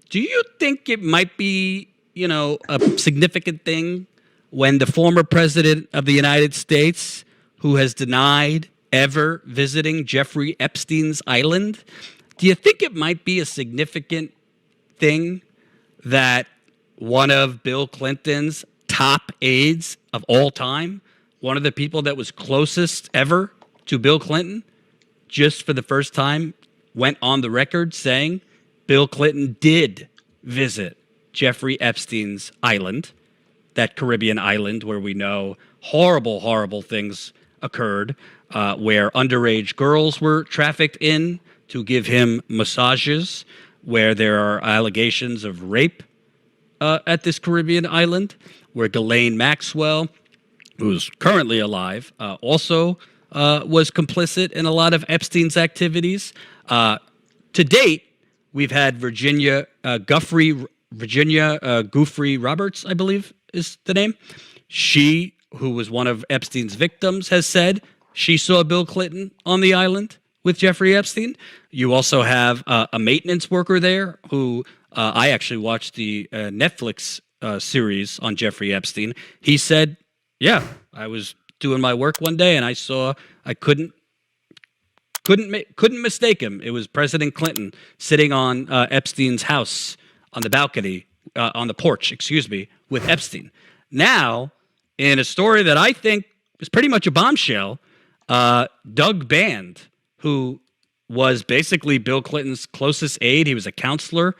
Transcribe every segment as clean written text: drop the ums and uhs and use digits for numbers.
Do you think it might be, a significant thing when the former president of the United States, who has denied ever visiting Jeffrey Epstein's island, do you think it might be a significant thing that one of Bill Clinton's top aides of all time, one of the people that was closest ever to Bill Clinton, just for the first time went on the record saying Bill Clinton did visit Jeffrey Epstein's island, that Caribbean island where we know horrible, horrible things occurred, where underage girls were trafficked in to give him massages, where there are allegations of rape at this Caribbean island, where Ghislaine Maxwell, who's currently alive, also was complicit in a lot of Epstein's activities. To date, we've had Virginia Guffrey Roberts, I believe is the name. She, who was one of Epstein's victims, has said she saw Bill Clinton on the island with Jeffrey Epstein. You also have a maintenance worker there who I actually watched the Netflix series on Jeffrey Epstein. He said, yeah, I was doing my work one day and I couldn't mistake him. It was President Clinton sitting on Epstein's house on the balcony, on the porch, with Epstein. Now, in a story that I think is pretty much a bombshell, Doug Band, who was basically Bill Clinton's closest aide, he was a counselor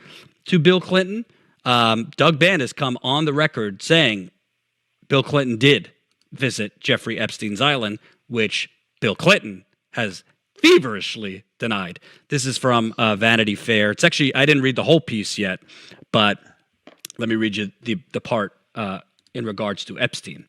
to Bill Clinton. Doug Band has come on the record saying Bill Clinton did visit Jeffrey Epstein's island, which Bill Clinton has feverishly denied. This is from Vanity Fair. It's actually, I didn't read the whole piece yet, but let me read you the part in regards to Epstein.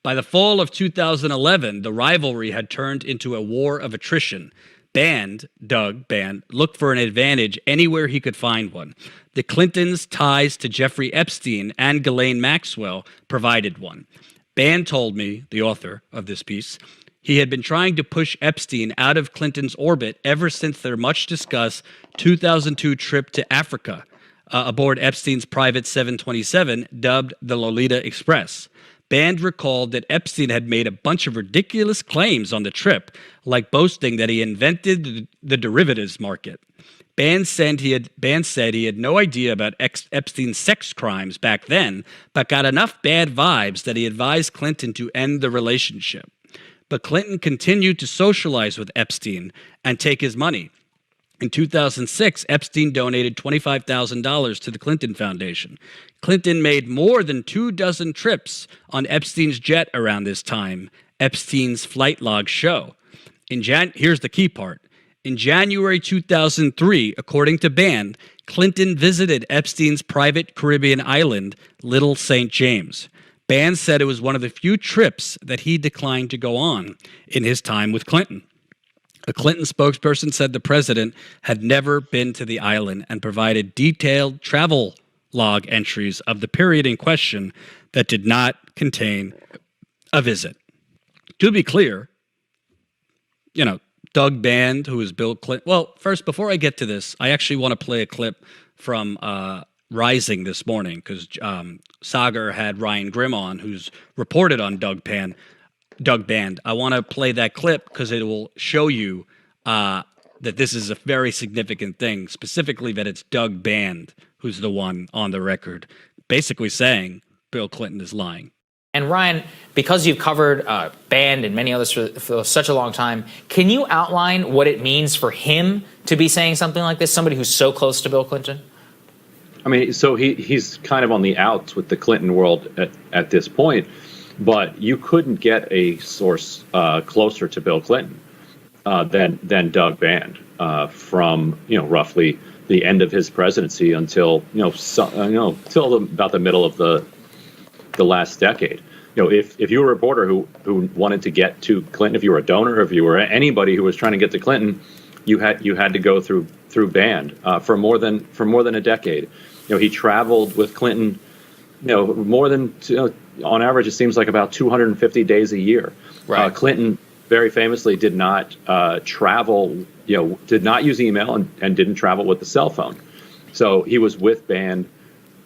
By the fall of 2011, the rivalry had turned into a war of attrition. Doug Band, looked for an advantage anywhere he could find one. The Clintons' ties to Jeffrey Epstein and Ghislaine Maxwell provided one. Band told me, the author of this piece, he had been trying to push Epstein out of Clinton's orbit ever since their much-discussed 2002 trip to Africa aboard Epstein's private 727, dubbed the Lolita Express. Band recalled that Epstein had made a bunch of ridiculous claims on the trip, like boasting that he invented the derivatives market. Band said he had no idea about Epstein's sex crimes back then, but got enough bad vibes that he advised Clinton to end the relationship. But Clinton continued to socialize with Epstein and take his money. In 2006, Epstein donated $25,000 to the Clinton Foundation. Clinton made more than 24 trips on Epstein's jet around this time, Epstein's flight logs show. Here's the key part. In January 2003, according to Band, Clinton visited Epstein's private Caribbean island, Little St. James. Band said it was one of the few trips that he declined to go on in his time with Clinton. A Clinton spokesperson said the president had never been to the island and provided detailed travel log entries of the period in question that did not contain a visit. To be clear, Doug Band, who is Bill Clinton. Well, first, before I get to this, I actually want to play a clip from Rising this morning because Sagar had Ryan Grimm on, who's reported on Doug Band. I want to play that clip because it will show you that this is a very significant thing, specifically that it's Doug Band who's the one on the record basically saying Bill Clinton is lying. And Ryan, because you've covered Band and many others for such a long time, can you outline what it means for him to be saying something like this, somebody who's so close to Bill Clinton? I mean, so he's kind of on the outs with the Clinton world at this point, but you couldn't get a source closer to Bill Clinton than Doug Band from roughly the end of his presidency until till about the middle of the last decade. If you were a reporter who wanted to get to Clinton, if you were a donor, if you were anybody who was trying to get to Clinton, you had to go through Band for more than a decade. He traveled with Clinton, more than on average, it seems like about 250 days a year. Right. Clinton very famously did not travel, did not use email and didn't travel with the cell phone. So he was with Band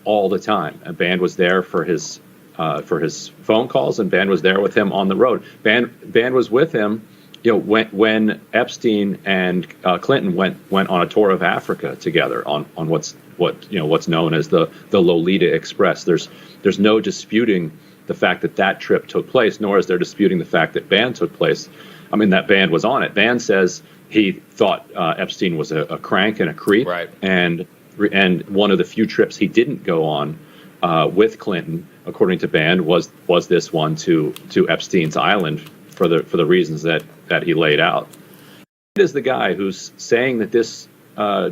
all the time, and Band was there for his phone calls, and Band was there with him on the road. Band was with him, when Epstein and Clinton went on a tour of Africa together on what's known as the Lolita Express. There's no disputing the fact that trip took place, nor is there disputing the fact that Band took place. I mean, that Band was on it. Band says he thought Epstein was a crank and a creep, right. And one of the few trips he didn't go on with Clinton, according to Band, was this one to Epstein's island for the reasons that he laid out. It is the guy who's saying that this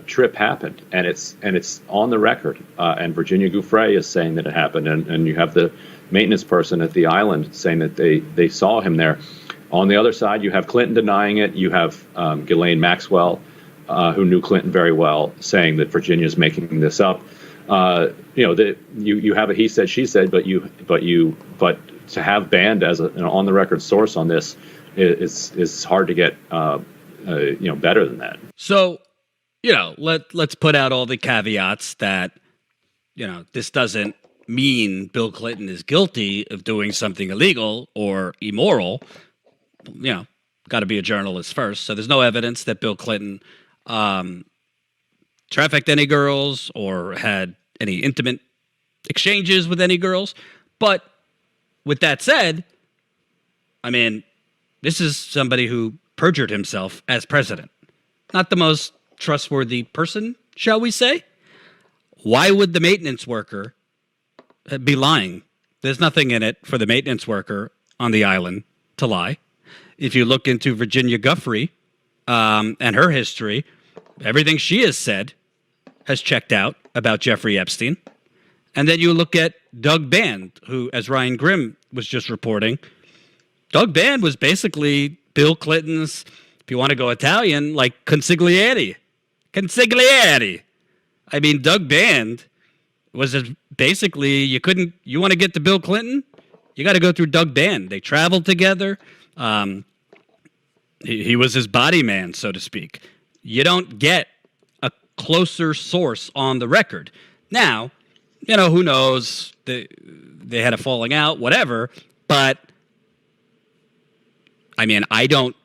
trip happened, and it's on the record. And Virginia Giuffre is saying that it happened, and you have the maintenance person at the island saying that they saw him there. On the other side, you have Clinton denying it. You have Ghislaine Maxwell, who knew Clinton very well, saying that Virginia's making this up. You have a he said, she said, but to have Band as an on the record source on this is hard to get better than that. So, let's put out all the caveats that this doesn't mean Bill Clinton is guilty of doing something illegal or immoral. Got to be a journalist first. So there's no evidence that Bill Clinton trafficked any girls or had any intimate exchanges with any girls. But with that said, I mean, this is somebody who perjured himself as president. Not the most trustworthy person, shall we say? Why would the maintenance worker be lying? There's nothing in it for the maintenance worker on the island to lie. If you look into Virginia Giuffre and her history, everything she has said has checked out about Jeffrey Epstein. And then you look at Doug Band, who, as Ryan Grimm was just reporting, Doug Band was basically Bill Clinton's, if you want to go Italian, like consigliere. Consigliere. I mean, Doug Band was basically, you want to get to Bill Clinton? You got to go through Doug Band. They traveled together. He was his body man, so to speak. You don't get a closer source on the record. Now, who knows? They had a falling out, whatever. But I mean, I don't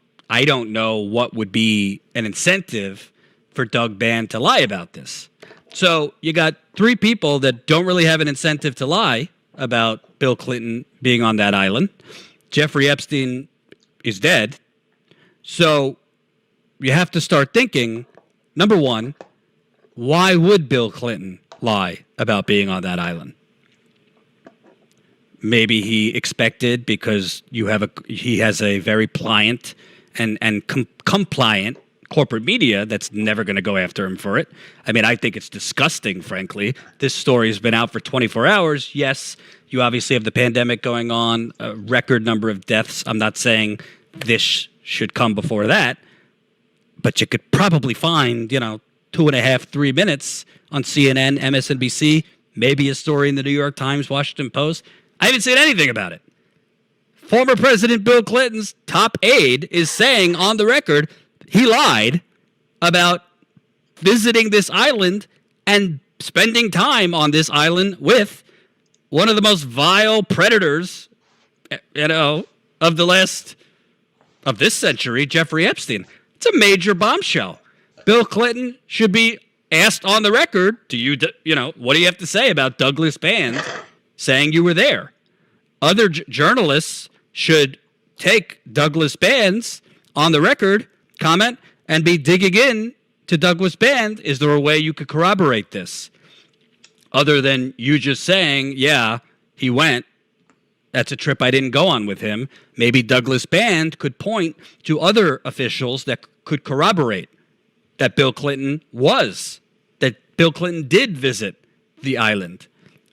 know what would be an incentive for Doug Band to lie about this. So you got three people that don't really have an incentive to lie about Bill Clinton being on that island. Jeffrey Epstein is dead. So you have to start thinking, number one, why would Bill Clinton lie about being on that island? Maybe he expected because he has a very pliant and compliant corporate media that's never going to go after him for it. I mean, I think it's disgusting, frankly. This story's been out for 24 hours. Yes, you obviously have the pandemic going on, a record number of deaths. I'm not saying this should come before that, but you could probably find, 2.5, 3 minutes on CNN, MSNBC, maybe a story in the New York Times, Washington Post. I haven't seen anything about it. Former President Bill Clinton's top aide is saying on the record he lied about visiting this island and spending time on this island with one of the most vile predators, of this century, Jeffrey Epstein. It's a major bombshell. Bill Clinton should be asked on the record, what do you have to say about Douglas Band saying you were there? Other journalists should take Douglas Band's on the record comment and be digging in to Douglas Band. Is there a way you could corroborate this? Other than you just saying, yeah, he went. That's a trip I didn't go on with him. Maybe Douglas Band could point to other officials that could corroborate that Bill Clinton did visit the island.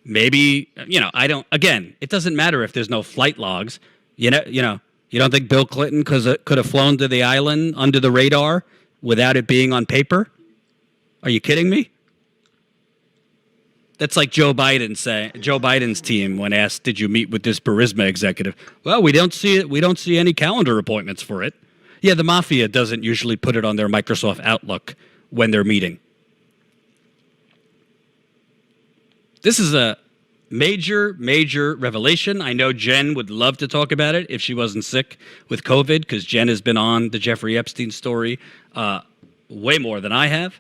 Maybe, it doesn't matter if there's no flight logs. You don't think Bill Clinton could have flown to the island under the radar without it being on paper? Are you kidding me? That's like Joe Biden's team when asked, "Did you meet with this Burisma executive?" Well, we don't see it. We don't see any calendar appointments for it. Yeah, the mafia doesn't usually put it on their Microsoft Outlook when they're meeting. This is a major, major revelation. I know Jen would love to talk about it if she wasn't sick with COVID, because Jen has been on the Jeffrey Epstein story way more than I have.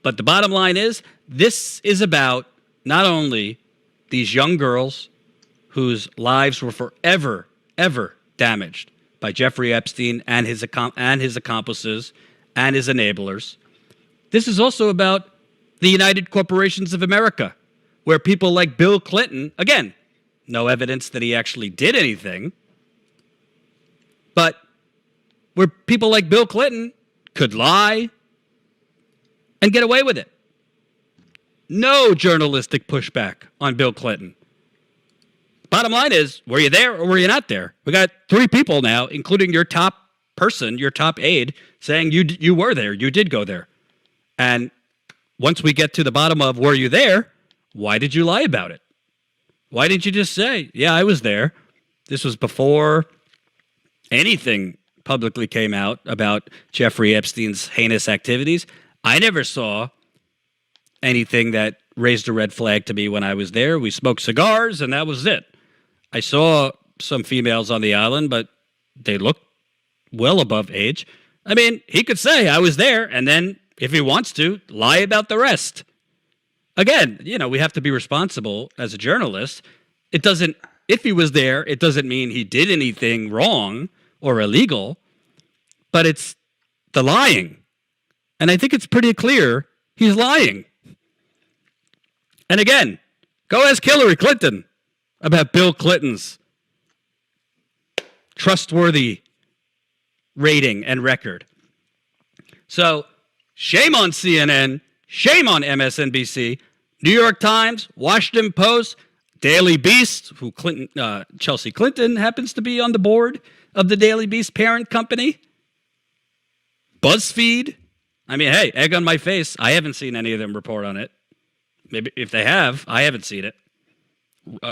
But the bottom line is, this is about not only these young girls whose lives were forever, ever damaged by Jeffrey Epstein and his accomplices and his enablers. This is also about the United Corporations of America, where people like Bill Clinton, again, no evidence that he actually did anything, but where people like Bill Clinton could lie and get away with it. No journalistic pushback on Bill Clinton. Bottom line is, were you there or were you not there? We got 3 people now, including your top person, your top aide, saying you were there, you did go there. And once we get to the bottom of were you there, why did you lie about it? Why didn't you just say, yeah, I was there? This was before anything publicly came out about Jeffrey Epstein's heinous activities. I never saw anything that raised a red flag to me when I was there. We smoked cigars and that was it. I saw some females on the island, but they looked well above age. I mean, he could say I was there and then, if he wants to, lie about the rest. Again, we have to be responsible as a journalist. If he was there, it doesn't mean he did anything wrong or illegal, but it's the lying. And I think it's pretty clear he's lying. And again, go ask Hillary Clinton about Bill Clinton's trustworthy rating and record. So, shame on CNN, shame on MSNBC, New York Times, Washington Post, Daily Beast, who Chelsea Clinton happens to be on the board of the Daily Beast parent company, BuzzFeed. I mean, hey, egg on my face. I haven't seen any of them report on it. Maybe if they have, I haven't seen it.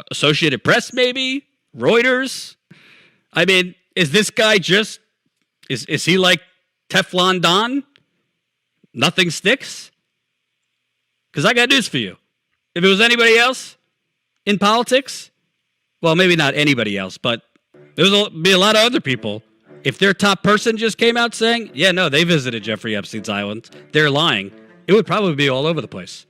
Associated Press, maybe? Reuters? I mean, is this guy just, is he like Teflon Don? Nothing sticks? Because I got news for you. If it was anybody else in politics, well, maybe not anybody else, but there'll be a lot of other people. If their top person just came out saying, yeah, no, they visited Jeffrey Epstein's island, they're lying, it would probably be all over the place.